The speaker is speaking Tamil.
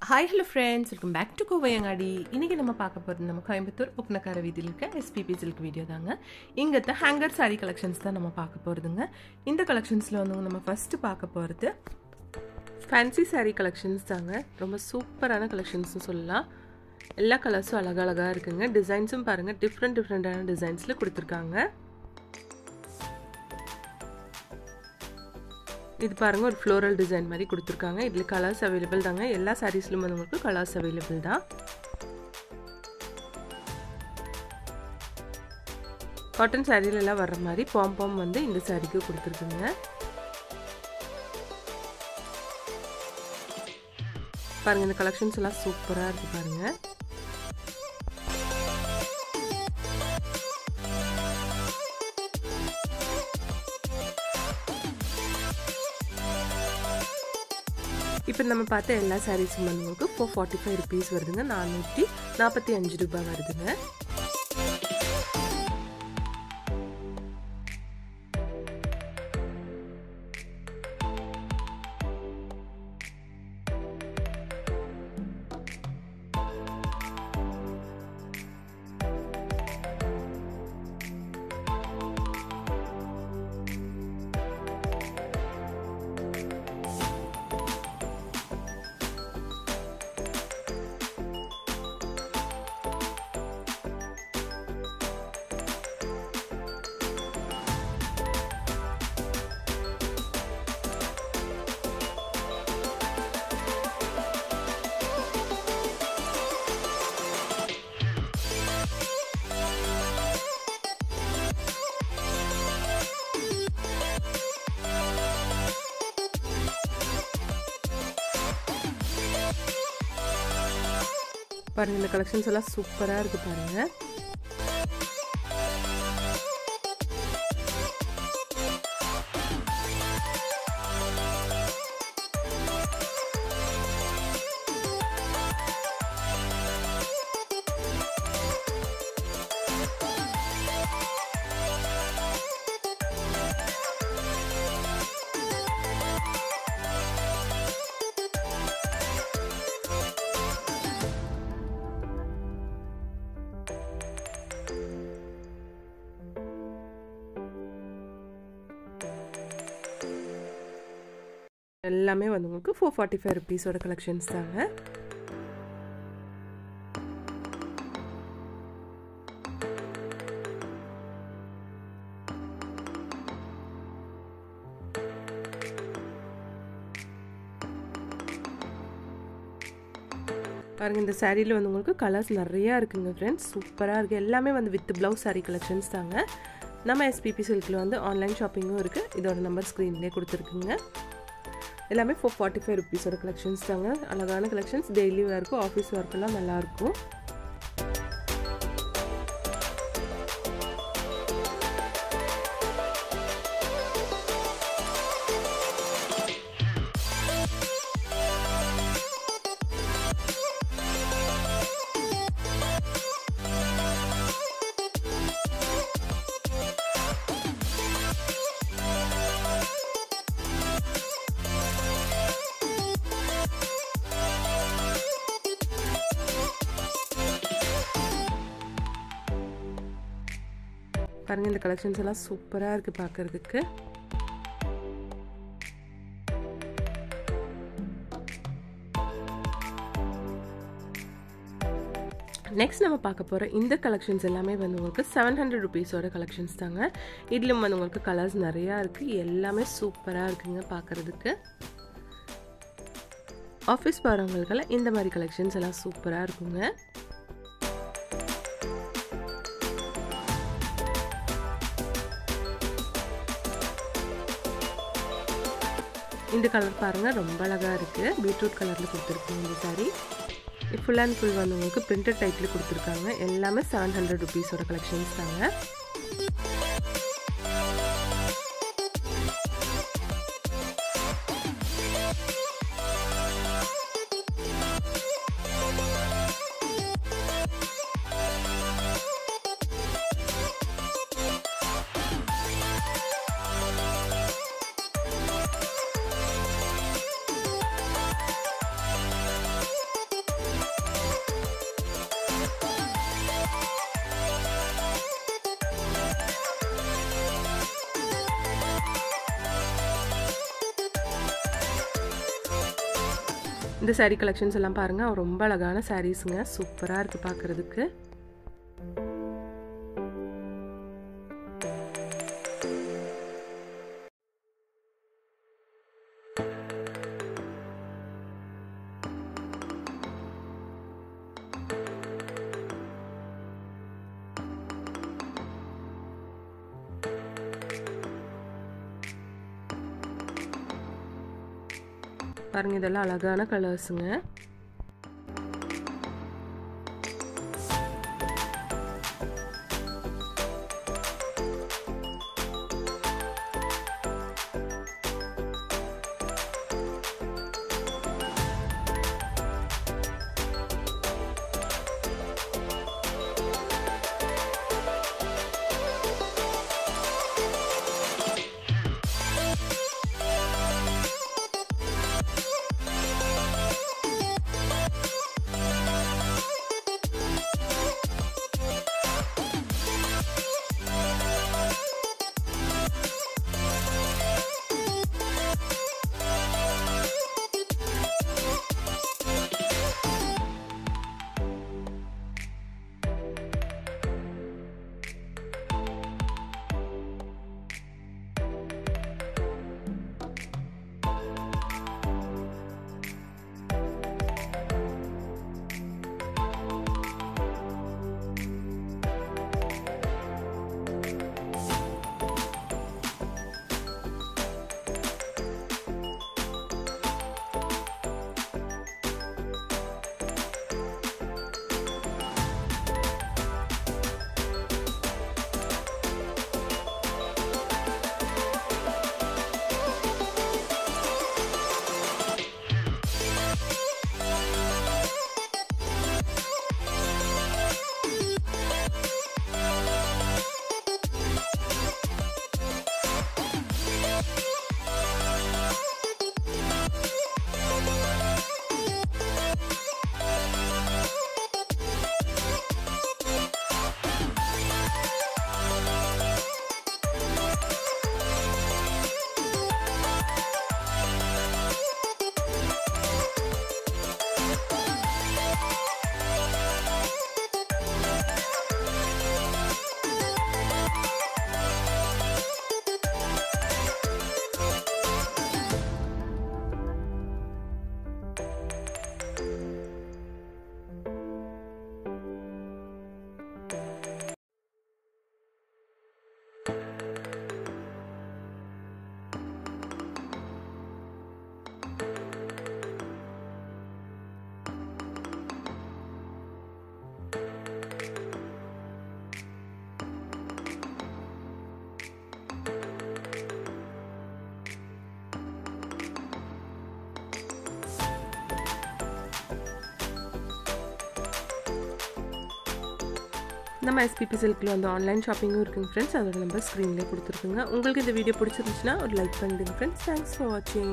Hi hello friends, welcome back to Kovayangadi. இன்னைக்கு நம்ம பார்க்க போறது நம்ம கோயம்புத்தூர் ஒக்கனக்கார வீதியில் இருக்க SPP சில்க் வீடியோ தாங்க. இங்கத்த ஹேங்கர் saree கலெக்ஷன்ஸ் தான் நம்ம பார்க்க போறதுங்க. இந்த கலெக்ஷன்ஸ்ல வந்து நம்ம ஃபர்ஸ்ட் பார்க்க போறது ஃபேன்சி saree கலெக்ஷன்ஸ் தாங்க. ரொம்ப சூப்பரான கலெக்ஷன்ஸ்னு சொல்லலாம். எல்லா கலர்ஸும் அழகழகா இருக்குங்க. டிசைன்ஸும் பாருங்க டிஃபரண்டான டிசைன்ஸ்ல கொடுத்திருக்காங்க. இது பாருங்க ஒரு floral design மாதிரி கொடுத்திருக்காங்க. இதுல கலர்ஸ் அவேilable தாங்க. எல்லா sareesலயும் உங்களுக்கு கலர்ஸ் அவேilable தான். காட்டன் சாரீல எல்லாம் வர்ற மாதிரி பாம் வந்து இந்த சாரிக்கு கொடுத்திருக்குங்க. பாருங்க இந்த கலெக்ஷன்ஸ் எல்லாம் சூப்பரா இருக்கு பாருங்க. இப்போ நம்ம பார்த்த எல்லா சாரீஸும் வந்து உங்களுக்கு 445 rupees வருதுங்க. 445 ரூபாய் வருதுங்க. பாருங்க இந்த கலெக்ஷன்ஸ் எல்லாம் சூப்பரா இருக்கு பாருங்க. எல்லாமே வந்து உங்களுக்கு 445 rupees ஓட கலெக்ஷன்ஸ் தாங்க. பாருங்க இந்த சாரியில வந்து உங்களுக்கு கலர்ஸ் நிறைய இருக்குங்க फ्रेंड्स. சூப்பரா இருக்கு. எல்லாமே வந்து வித் ப்ளவுஸ் saree கலெக்ஷன்ஸ் தாங்க. நம்ம SPP சில்க்ல வந்து ஆன்லைன் ஷாப்பிங்கும் இருக்கு. இதோட நம்பர் ஸ்கிரீன்லயே கொடுத்திருக்குங்க. எல்லாமே 445 rupees ஓட கலெக்ஷன்ஸ் தாங்க. அழகான கலெக்ஷன்ஸ். டெய்லி வேர்க்கும் ஆஃபீஸ் வேர்க்கெல்லாம் நல்லா இருக்கும். பாருங்க இந்த கலெக்ஷன்ஸ் எல்லாம் சூப்பரா இருக்கு பார்க்கிறதுக்கு. நெக்ஸ்ட் நம்ம பார்க்க போற இந்த கலெக்ஷன்ஸ் எல்லாமே வந்து உங்களுக்கு 700 rupees ஓட கலெக்ஷன்ஸ் தாங்க. இதுலயும் வந்து உங்களுக்கு கலர்ஸ் நிறைய இருக்கு. எல்லாமே சூப்பரா இருக்குங்க பார்க்கிறதுக்கு. ஆபீஸ் போறவங்களுக்கு இந்த மாதிரி கலெக்ஷன்ஸ் எல்லாம் சூப்பரா இருக்குங்க. இந்த கலர் பாருங்க ரொம்ப அழகா இருக்கு. பீட்ரூட் கலர்ல கொடுத்திருக்காங்க இந்த saree. ஃபுல் அண்ட் ஃபுல் வந்து உங்களுக்கு பிரிண்டட் டைப்ல கொடுத்திருக்காங்க. எல்லாமே 700 rupees ஓட கலெக்ஷன்ஸ் தாங்க. இந்த saree collections எல்லாம் பாருங்க ரொம்ப அழகான sareesங்க சூப்பரா இருக்கு பார்க்கிறதுக்கு பாருங்க இதெல்லாம் அழகான கலர்ஸ்ங்க நம்ம SPP Silkல வந்து ஆன்லைன் ஷாப்பிங்கும் இருக்குங்க फ्रेंड्स அதோட நம்பர் ஸ்கிரீன்லயே கொடுத்துருக்குங்க உங்களுக்கு இந்த வீடியோ பிடிச்சிருந்துச்சுனா ஒரு லைக் பண்ணிடுங்க फ्रेंड्स Thanks for watching